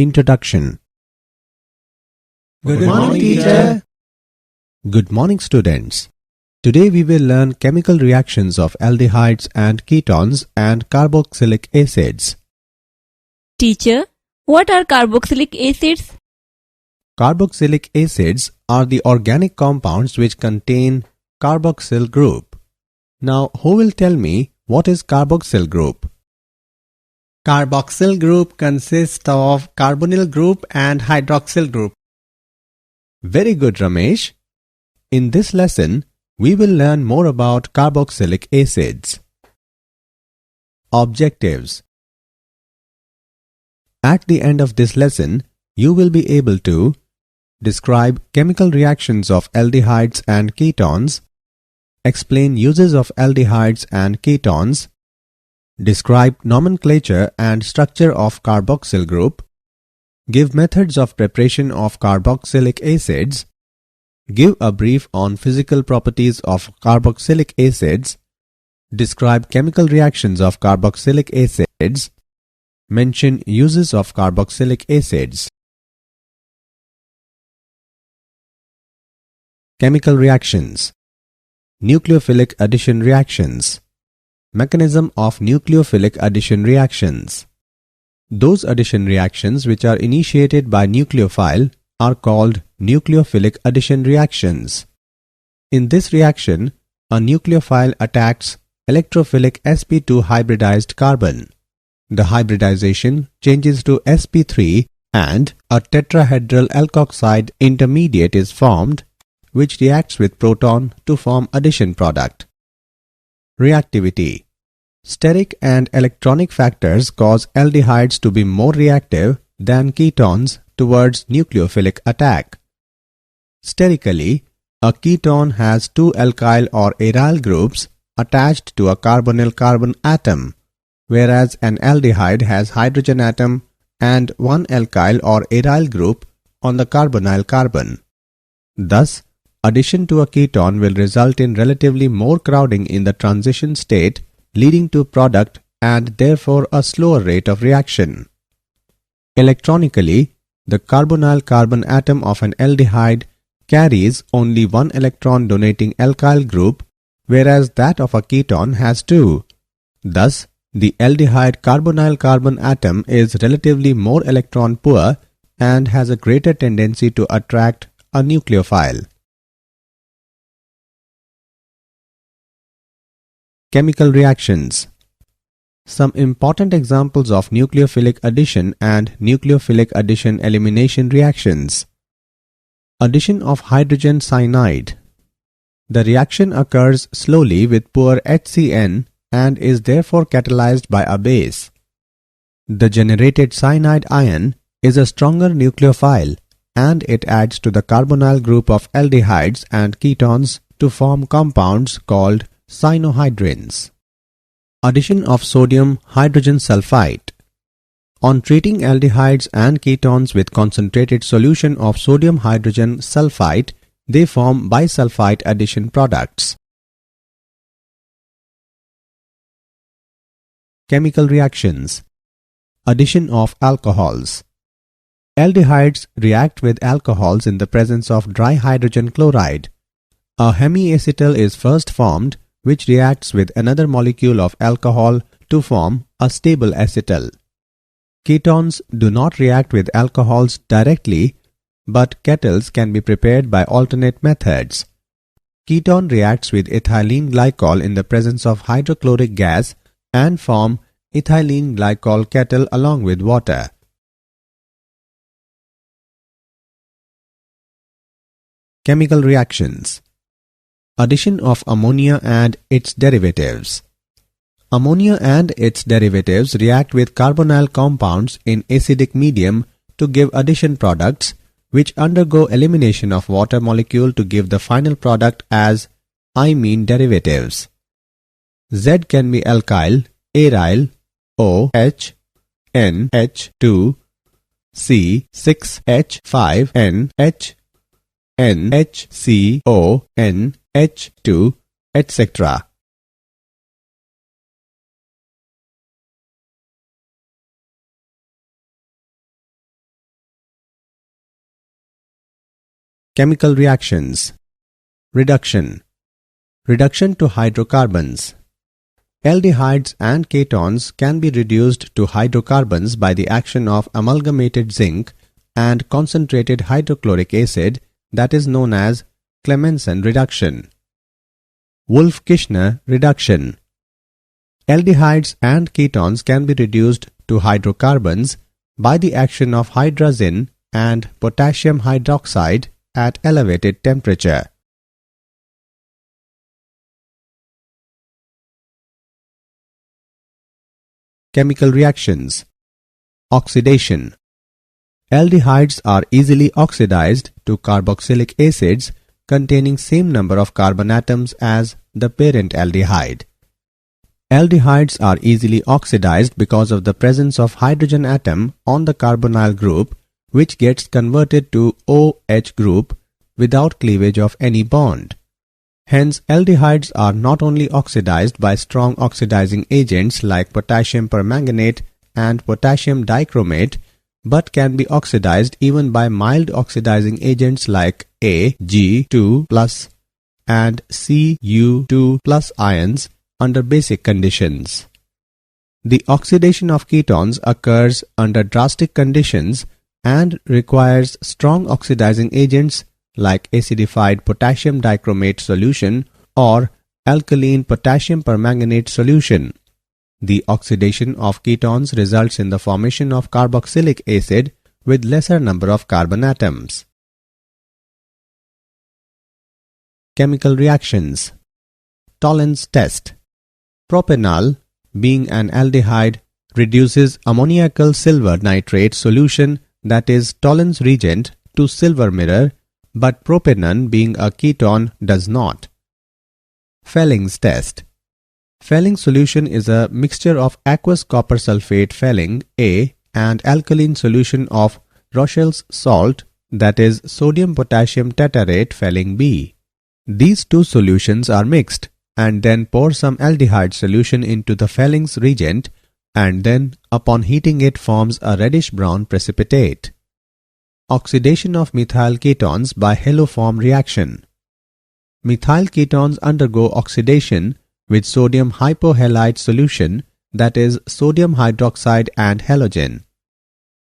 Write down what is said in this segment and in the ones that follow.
Introduction. Good morning, teacher. Good morning, students. Today we will learn chemical reactions of aldehydes and ketones and carboxylic acids. Teacher, what are carboxylic acids? Carboxylic acids are the organic compounds which contain carboxyl group. Now, who will tell me what is carboxyl group? Carboxyl group consists of carbonyl group and hydroxyl group. Very good, Ramesh. In this lesson, we will learn more about carboxylic acids. Objectives. At the end of this lesson, you will be able to describe chemical reactions of aldehydes and ketones, explain uses of aldehydes and ketones, describe nomenclature and structure of carboxyl group, give methods of preparation of carboxylic acids, give a brief on physical properties of carboxylic acids, describe chemical reactions of carboxylic acids, mention uses of carboxylic acids. Chemical reactions. Nucleophilic addition reactions. Mechanism of nucleophilic addition reactions. Those addition reactions which are initiated by nucleophile are called nucleophilic addition reactions. In this reaction, a nucleophile attacks electrophilic sp2 hybridized carbon. The hybridization changes to sp3 and a tetrahedral alkoxide intermediate is formed, which reacts with proton to form addition product. Reactivity. Steric and electronic factors cause aldehydes to be more reactive than ketones towards nucleophilic attack. Sterically, a ketone has two alkyl or aryl groups attached to a carbonyl carbon atom, whereas an aldehyde has hydrogen atom and one alkyl or aryl group on the carbonyl carbon. Thus, addition to a ketone will result in relatively more crowding in the transition state, leading to product and therefore a slower rate of reaction. Electronically, the carbonyl carbon atom of an aldehyde carries only one electron donating alkyl group, whereas that of a ketone has two. Thus, the aldehyde carbonyl carbon atom is relatively more electron poor and has a greater tendency to attract a nucleophile. Chemical reactions. Some important examples of nucleophilic addition and nucleophilic addition elimination reactions. Addition of hydrogen cyanide. The reaction occurs slowly with poor HCN and is therefore catalyzed by a base. The generated cyanide ion is a stronger nucleophile and it adds to the carbonyl group of aldehydes and ketones to form compounds called cyanohydrins. Addition of sodium hydrogen sulfite. On treating aldehydes and ketones with concentrated solution of sodium hydrogen sulfite, they form bisulfite addition products. Chemical reactions. Addition of alcohols. Aldehydes react with alcohols in the presence of dry hydrogen chloride. A hemiacetal is first formed, which reacts with another molecule of alcohol to form a stable acetal. Ketones do not react with alcohols directly, but kettles can be prepared by alternate methods. Ketone reacts with ethylene glycol in the presence of hydrochloric gas and form ethylene glycol kettle along with water. Chemical reactions. Addition of ammonia and its derivatives. Ammonia and its derivatives react with carbonyl compounds in acidic medium to give addition products, which undergo elimination of water molecule to give the final product as imine derivatives. Z can be alkyl, aryl, OH, NH2, C6H5NH, NHCON, H2, etc. Chemical reactions. Reduction. Reduction to hydrocarbons. Aldehydes and ketones can be reduced to hydrocarbons by the action of amalgamated zinc and concentrated hydrochloric acid, that is known as Clemmensen reduction. Wolff-Kishner reduction. Aldehydes and ketones can be reduced to hydrocarbons by the action of hydrazine and potassium hydroxide at elevated temperature. Chemical reactions. Oxidation. Aldehydes are easily oxidized to carboxylic acids containing same number of carbon atoms as the parent aldehyde. Aldehydes are easily oxidized because of the presence of hydrogen atom on the carbonyl group, which gets converted to OH group without cleavage of any bond. Hence, aldehydes are not only oxidized by strong oxidizing agents like potassium permanganate and potassium dichromate, but can be oxidized even by mild oxidizing agents like Ag2+ and Cu2+ ions under basic conditions. The oxidation of ketones occurs under drastic conditions and requires strong oxidizing agents like acidified potassium dichromate solution or alkaline potassium permanganate solution. The oxidation of ketones results in the formation of carboxylic acid with lesser number of carbon atoms. Chemical reactions. Tollens test. Propanol, being an aldehyde, reduces ammoniacal silver nitrate solution, that is Tollens reagent, to silver mirror, but propanone, being a ketone, does not. Felling's test. Felling solution is a mixture of aqueous copper sulfate Felling A and alkaline solution of Rochel's salt, that is sodium potassium tetarate Felling B. These two solutions are mixed and then pour some aldehyde solution into the Felling's reagent, and then upon heating it forms a reddish brown precipitate. Oxidation of methyl ketones by haloform reaction. Methyl ketones undergo oxidation with sodium hypohalite solution, that is sodium hydroxide and halogen.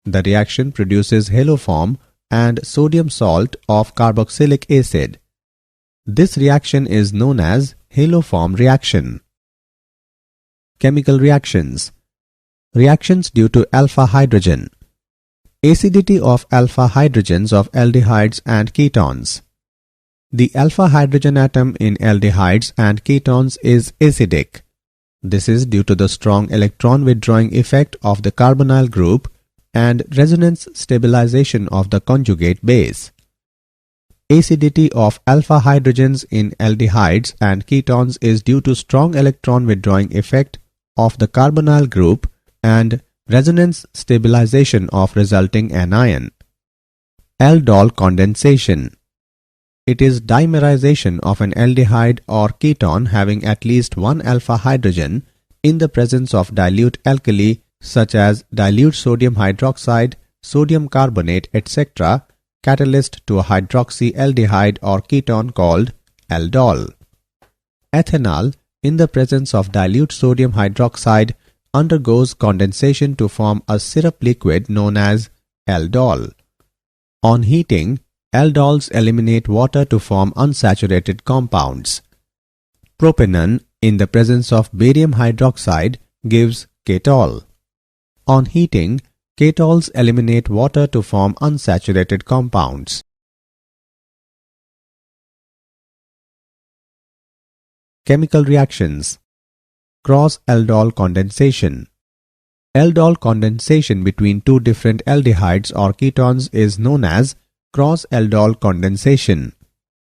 The reaction produces haloform and sodium salt of carboxylic acid. This reaction is known as haloform reaction. Chemical reactions. Reactions due to alpha hydrogen. Acidity of alpha hydrogens of aldehydes and ketones. The alpha hydrogen atom in aldehydes and ketones is acidic. This is due to the strong electron withdrawing effect of the carbonyl group and resonance stabilization of the conjugate base. Acidity of alpha hydrogens in aldehydes and ketones is due to strong electron withdrawing effect of the carbonyl group and resonance stabilization of resulting anion. Aldol condensation. It is dimerization of an aldehyde or ketone having at least one alpha hydrogen in the presence of dilute alkali such as dilute sodium hydroxide, sodium carbonate, etc., catalyst to a hydroxyaldehyde or ketone called aldol. Ethanol, in the presence of dilute sodium hydroxide, undergoes condensation to form a syrup liquid known as aldol. On heating, aldols eliminate water to form unsaturated compounds. Propanone, in the presence of barium hydroxide, gives ketol. On heating, ketols eliminate water to form unsaturated compounds. Chemical reactions. Cross-aldol condensation. Aldol condensation between two different aldehydes or ketones is known as cross-aldol condensation.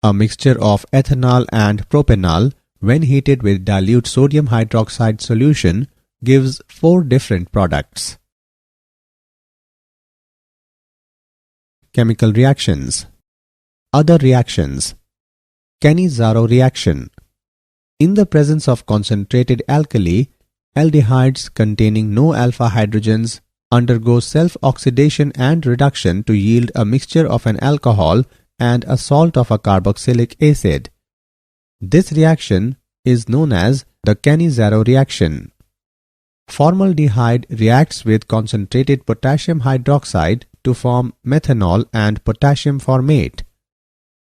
A mixture of ethanol and propanol when heated with dilute sodium hydroxide solution gives 4 different products. Chemical reactions. Other reactions. Cannizzaro reaction. In the presence of concentrated alkali, aldehydes containing no alpha hydrogens undergo self-oxidation and reduction to yield a mixture of an alcohol and a salt of a carboxylic acid. This reaction is known as the Cannizzaro reaction. Formaldehyde reacts with concentrated potassium hydroxide to form methanol and potassium formate.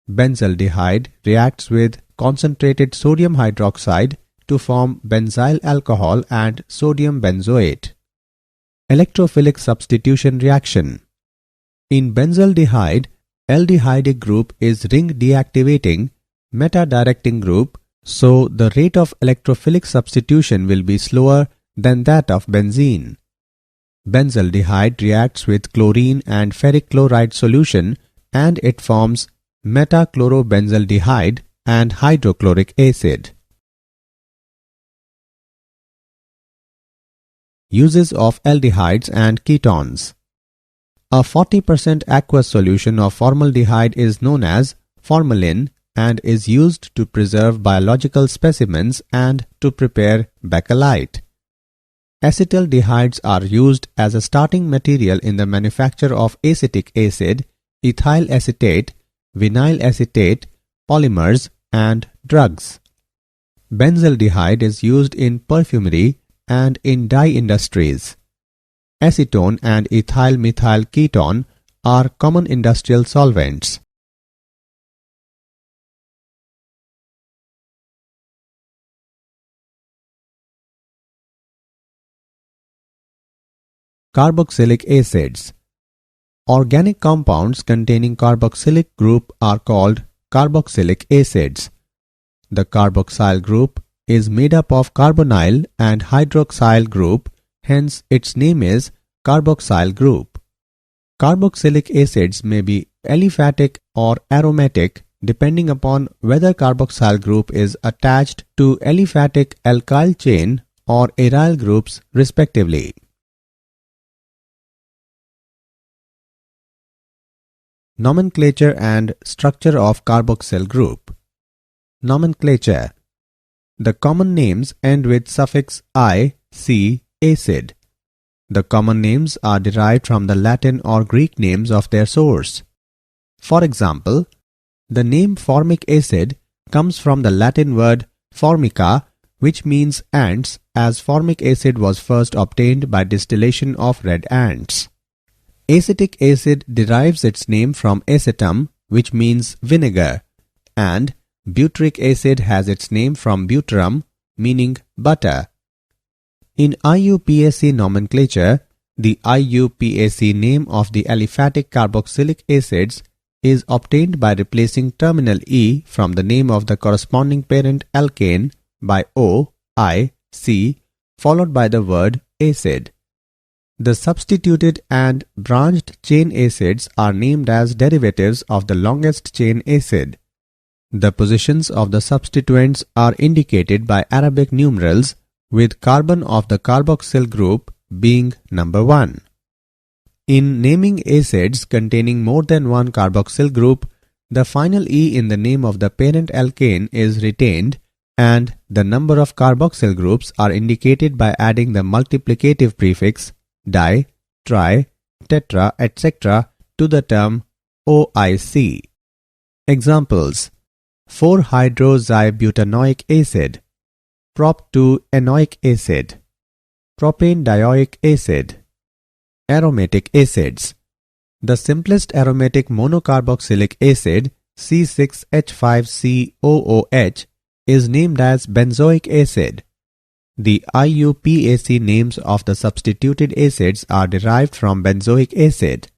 Benzaldehyde reacts with concentrated sodium hydroxide to form benzyl alcohol and sodium benzoate. Electrophilic substitution reaction. In benzaldehyde, aldehydic group is ring deactivating meta-directing group, so the rate of electrophilic substitution will be slower than that of benzene. Benzaldehyde reacts with chlorine and ferric chloride solution and it forms metachlorobenzaldehyde and hydrochloric acid. Uses of aldehydes and ketones. A 40% aqueous solution of formaldehyde is known as formalin and is used to preserve biological specimens and to prepare bakelite. Acetaldehydes are used as a starting material in the manufacture of acetic acid, ethyl acetate, vinyl acetate, polymers, and drugs. Benzaldehyde is used in perfumery and in dye industries. Acetone and ethyl methyl ketone are common industrial solvents. Carboxylic acids. Organic compounds containing carboxylic group are called carboxylic acids. The carboxyl group is made up of carbonyl and hydroxyl group, hence its name is carboxyl group. Carboxylic acids may be aliphatic or aromatic depending upon whether carboxyl group is attached to aliphatic alkyl chain or aryl groups respectively. Nomenclature and structure of carboxyl group. Nomenclature. The common names end with suffix I, C, acid. The common names are derived from the Latin or Greek names of their source. For example, the name formic acid comes from the Latin word formica, which means ants, as formic acid was first obtained by distillation of red ants. Acetic acid derives its name from acetum, which means vinegar, and butyric acid has its name from butyrum, meaning butter. In IUPAC nomenclature, the IUPAC name of the aliphatic carboxylic acids is obtained by replacing terminal E from the name of the corresponding parent alkane by O, I, C, followed by the word acid. The substituted and branched chain acids are named as derivatives of the longest chain acid. The positions of the substituents are indicated by Arabic numerals, with carbon of the carboxyl group being number 1. In naming acids containing more than one carboxyl group, the final E in the name of the parent alkane is retained and the number of carboxyl groups are indicated by adding the multiplicative prefix di, tri, tetra, etc. to the term OIC. Examples: 4-hydroxybutanoic acid, prop-2-enoic acid, propane-dioic acid. Aromatic acids. The simplest aromatic monocarboxylic acid, C6H5COOH, is named as benzoic acid. The IUPAC names of the substituted acids are derived from benzoic acid.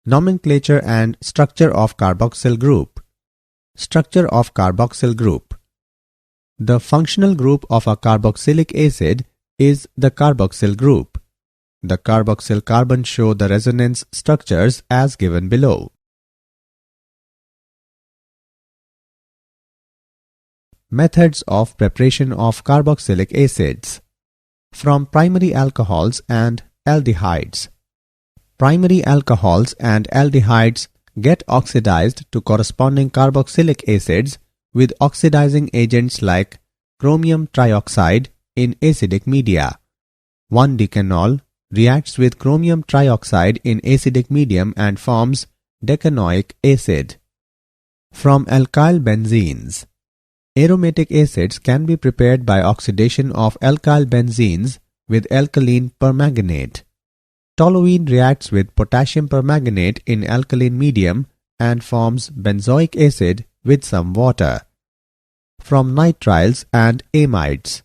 Nomenclature and structure of carboxyl group. Structure of carboxyl group. The functional group of a carboxylic acid is the carboxyl group. The carboxyl carbons show the resonance structures as given below. Methods of preparation of carboxylic acids. From primary alcohols and aldehydes. Primary alcohols and aldehydes get oxidized to corresponding carboxylic acids with oxidizing agents like chromium trioxide in acidic media. 1-decanol reacts with chromium trioxide in acidic medium and forms decanoic acid. From alkyl benzenes. Aromatic acids can be prepared by oxidation of alkyl benzenes with alkaline permanganate. Toluene reacts with potassium permanganate in alkaline medium and forms benzoic acid with some water. From nitriles and amides.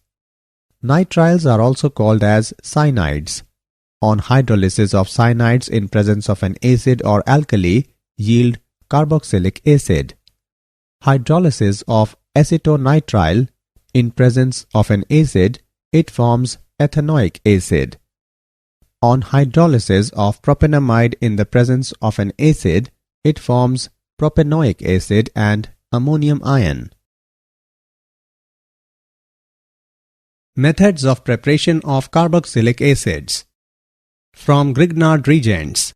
Nitriles are also called as cyanides. On hydrolysis of cyanides in presence of an acid or alkali yield carboxylic acid. Hydrolysis of acetonitrile in presence of an acid, it forms ethanoic acid. On hydrolysis of propanamide in the presence of an acid, it forms propanoic acid and ammonium ion. Methods of preparation of carboxylic acids. From Grignard reagents.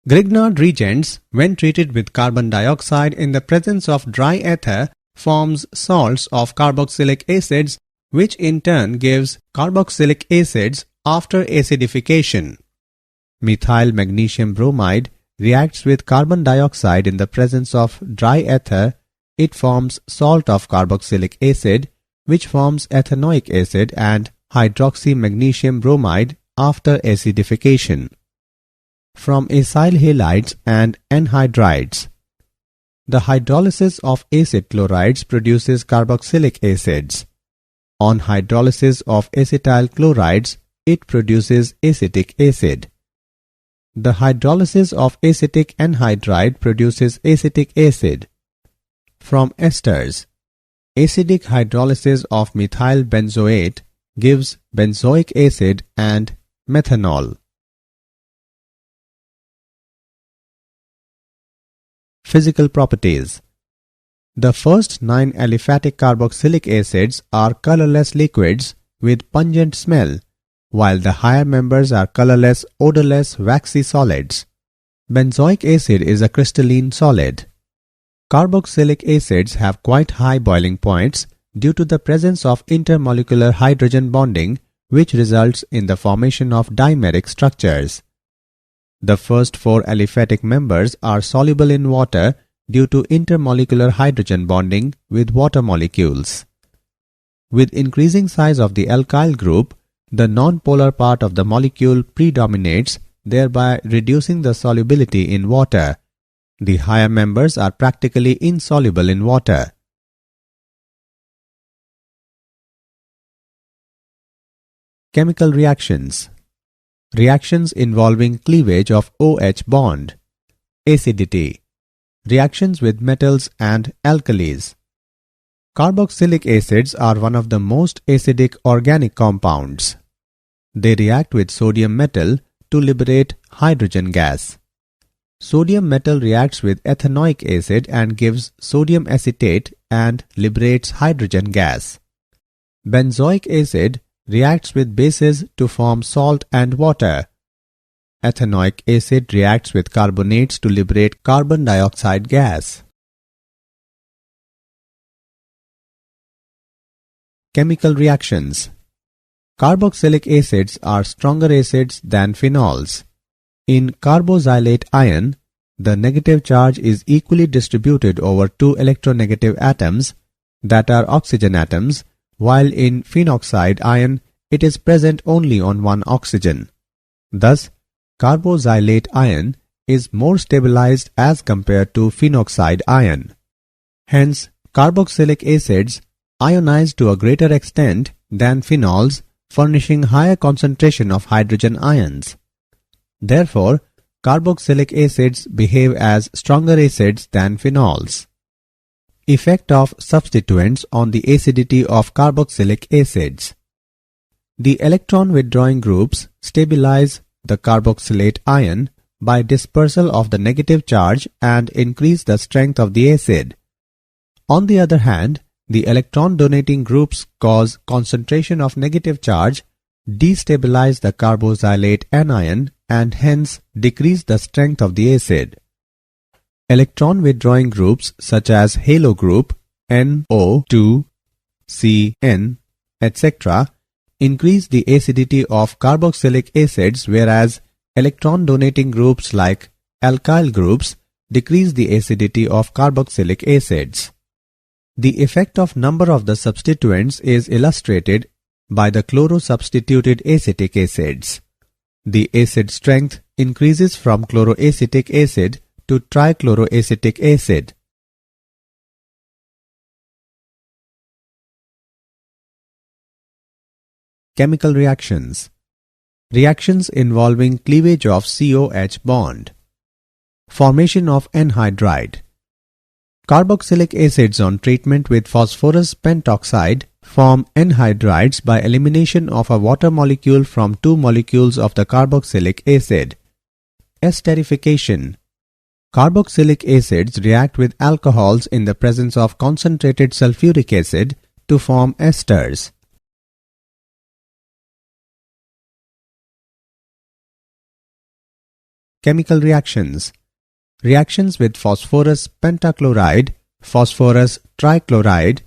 Grignard reagents, when treated with carbon dioxide in the presence of dry ether, forms salts of carboxylic acids, which in turn gives carboxylic acids after acidification. Methyl magnesium bromide reacts with carbon dioxide in the presence of dry ether. It forms salt of carboxylic acid, which forms ethanoic acid and hydroxy magnesium bromide after acidification. From acyl halides and anhydrides. The hydrolysis of acid chlorides produces carboxylic acids. On hydrolysis of acetyl chlorides, it produces acetic acid. The hydrolysis of acetic anhydride produces acetic acid. From esters. Acidic hydrolysis of methyl benzoate gives benzoic acid and methanol. Physical properties. The first 9 aliphatic carboxylic acids are colorless liquids with pungent smell, while the higher members are colorless, odorless, waxy solids. Benzoic acid is a crystalline solid. Carboxylic acids have quite high boiling points due to the presence of intermolecular hydrogen bonding, which results in the formation of dimeric structures. The first 4 aliphatic members are soluble in water due to intermolecular hydrogen bonding with water molecules. With increasing size of the alkyl group, the non-polar part of the molecule predominates, thereby reducing the solubility in water. The higher members are practically insoluble in water. Chemical reactions. Reactions involving cleavage of OH bond. Acidity. Reactions with metals and alkalis. Carboxylic acids are one of the most acidic organic compounds. They react with sodium metal to liberate hydrogen gas. Sodium metal reacts with ethanoic acid and gives sodium acetate and liberates hydrogen gas. Benzoic acid reacts with bases to form salt and water. Ethanoic acid reacts with carbonates to liberate carbon dioxide gas. Chemical reactions. Carboxylic acids are stronger acids than phenols. In carboxylate ion, the negative charge is equally distributed over 2 electronegative atoms that are oxygen atoms, while in phenoxide ion it is present only on one oxygen. Thus, carboxylate ion is more stabilized as compared to phenoxide ion. Hence, carboxylic acids ionize to a greater extent than phenols, furnishing higher concentration of hydrogen ions. Therefore, carboxylic acids behave as stronger acids than phenols. Effect of substituents on the acidity of carboxylic acids. The electron withdrawing groups stabilize the carboxylate ion by dispersal of the negative charge and increase the strength of the acid. On the other hand, the electron donating groups cause concentration of negative charge, destabilize the carboxylate anion, and hence decrease the strength of the acid. Electron withdrawing groups such as halo group, NO2, CN, etc. increase the acidity of carboxylic acids, whereas electron donating groups like alkyl groups decrease the acidity of carboxylic acids. The effect of number of the substituents is illustrated by the chloro-substituted acetic acids. The acid strength increases from chloroacetic acid to trichloroacetic acid. Chemical reactions. Reactions involving cleavage of COH bond. Formation of anhydride. Carboxylic acids on treatment with phosphorus pentoxide form anhydrides by elimination of a water molecule from two molecules of the carboxylic acid. Esterification. Carboxylic acids react with alcohols in the presence of concentrated sulfuric acid to form esters. Chemical reactions. Reactions with phosphorus pentachloride, phosphorus trichloride,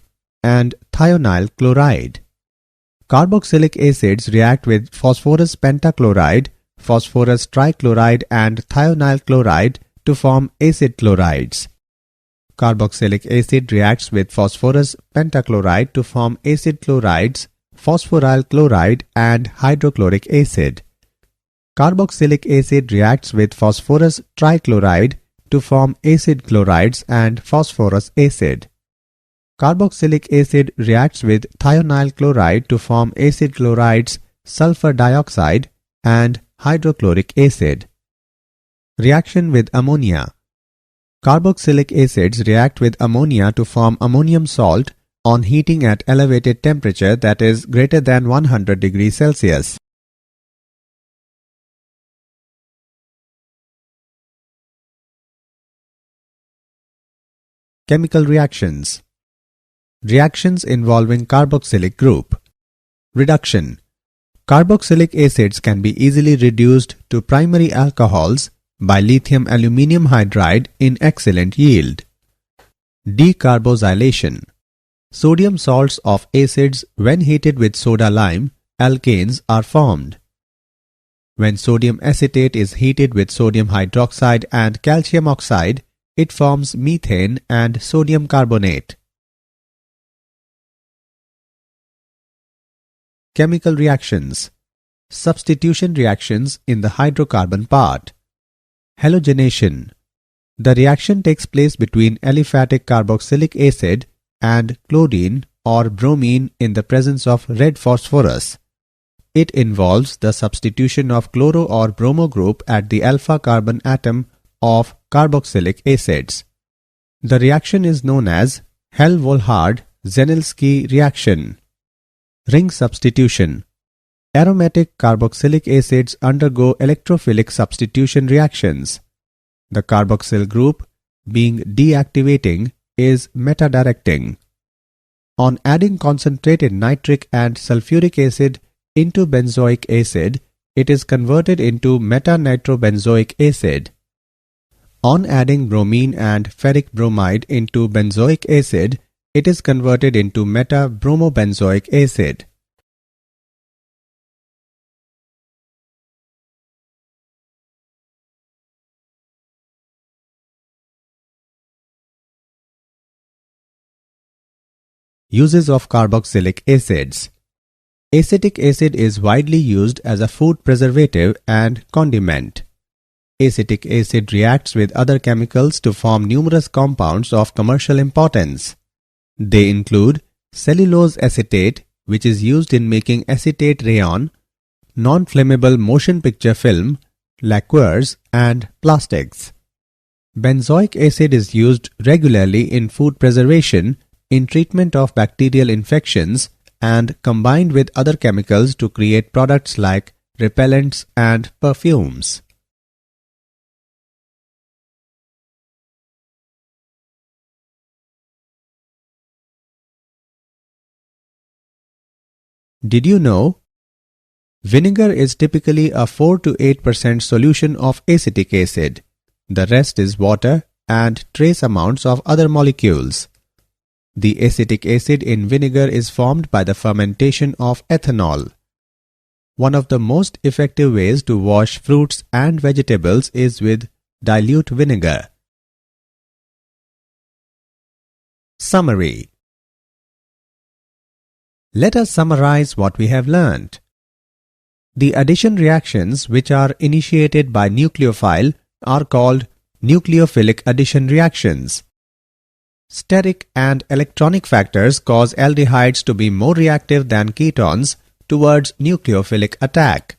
and thionyl chloride. Carboxylic acids react with phosphorus pentachloride, phosphorus trichloride, and thionyl chloride to form acid chlorides. Carboxylic acid reacts with phosphorus pentachloride to form acid chlorides, phosphoryl chloride, and hydrochloric acid. Carboxylic acid reacts with phosphorus trichloride to form acid chlorides and phosphorus acid. Carboxylic acid reacts with thionyl chloride to form acid chlorides, sulfur dioxide, and hydrochloric acid. Reaction with ammonia. Carboxylic acids react with ammonia to form ammonium salt on heating at elevated temperature, that is greater than 100 degrees Celsius. Chemical reactions. Reactions involving carboxylic group. Reduction. Carboxylic acids can be easily reduced to primary alcohols by lithium aluminium hydride in excellent yield. Decarboxylation. Sodium salts of acids when heated with soda lime, alkanes are formed. When sodium acetate is heated with sodium hydroxide and calcium oxide, it forms methane and sodium carbonate. Chemical reactions. Substitution reactions in the hydrocarbon part. Halogenation. The reaction takes place between aliphatic carboxylic acid and chlorine or bromine in the presence of red phosphorus. It involves the substitution of chloro or bromo group at the alpha carbon atom of carboxylic acids. The reaction is known as Hell-Volhard-Zennelsky reaction. Ring substitution. Aromatic carboxylic acids undergo electrophilic substitution reactions. The carboxyl group, being deactivating, is meta-directing. On adding concentrated nitric and sulfuric acid into benzoic acid, it is converted into meta-nitrobenzoic acid. On adding bromine and ferric bromide into benzoic acid, it is converted into meta-bromobenzoic acid. Uses of carboxylic acids. Acetic acid is widely used as a food preservative and condiment. Acetic acid reacts with other chemicals to form numerous compounds of commercial importance. They include cellulose acetate, which is used in making acetate rayon, non-flammable motion picture film, lacquers, and plastics. Benzoic acid is used regularly in food preservation, in treatment of bacterial infections, and combined with other chemicals to create products like repellents and perfumes. Did you know? Vinegar is typically a 4 to 8% solution of acetic acid. The rest is water and trace amounts of other molecules. The acetic acid in vinegar is formed by the fermentation of ethanol. One of the most effective ways to wash fruits and vegetables is with dilute vinegar. Summary. Let us summarize what we have learned. The addition reactions which are initiated by nucleophile are called nucleophilic addition reactions. Steric and electronic factors cause aldehydes to be more reactive than ketones towards nucleophilic attack.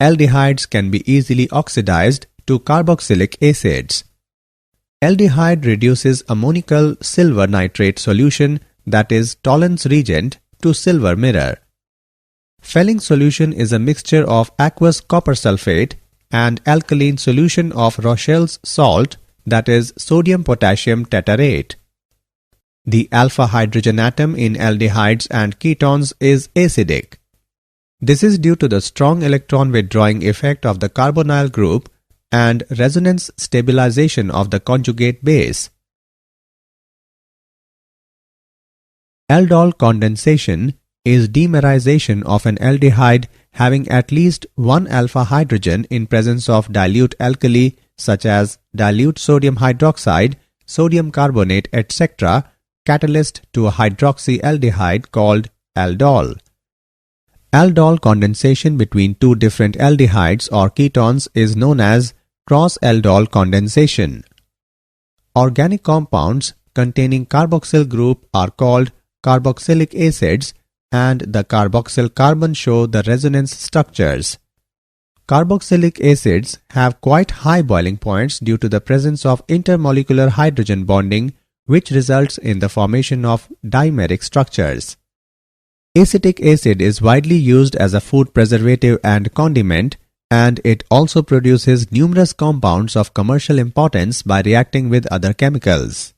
Aldehydes can be easily oxidized to carboxylic acids. Aldehyde reduces ammonical silver nitrate solution, that is Tollens reagent, to silver mirror. Felling solution is a mixture of aqueous copper sulfate and alkaline solution of Rochelle's salt, that is sodium-potassium tetarate. The alpha hydrogen atom in aldehydes and ketones is acidic. This is due to the strong electron withdrawing effect of the carbonyl group and resonance stabilization of the conjugate base. Aldol condensation is dimerization of an aldehyde having at least one alpha hydrogen in presence of dilute alkali such as dilute sodium hydroxide, sodium carbonate, etc., catalyst to a hydroxyaldehyde called aldol. Aldol condensation between two different aldehydes or ketones is known as cross-aldol condensation. Organic compounds containing carboxyl group are called carboxylic acids, and the carboxyl carbon show the resonance structures. Carboxylic acids have quite high boiling points due to the presence of intermolecular hydrogen bonding, which results in the formation of dimeric structures. Acetic acid is widely used as a food preservative and condiment, and it also produces numerous compounds of commercial importance by reacting with other chemicals.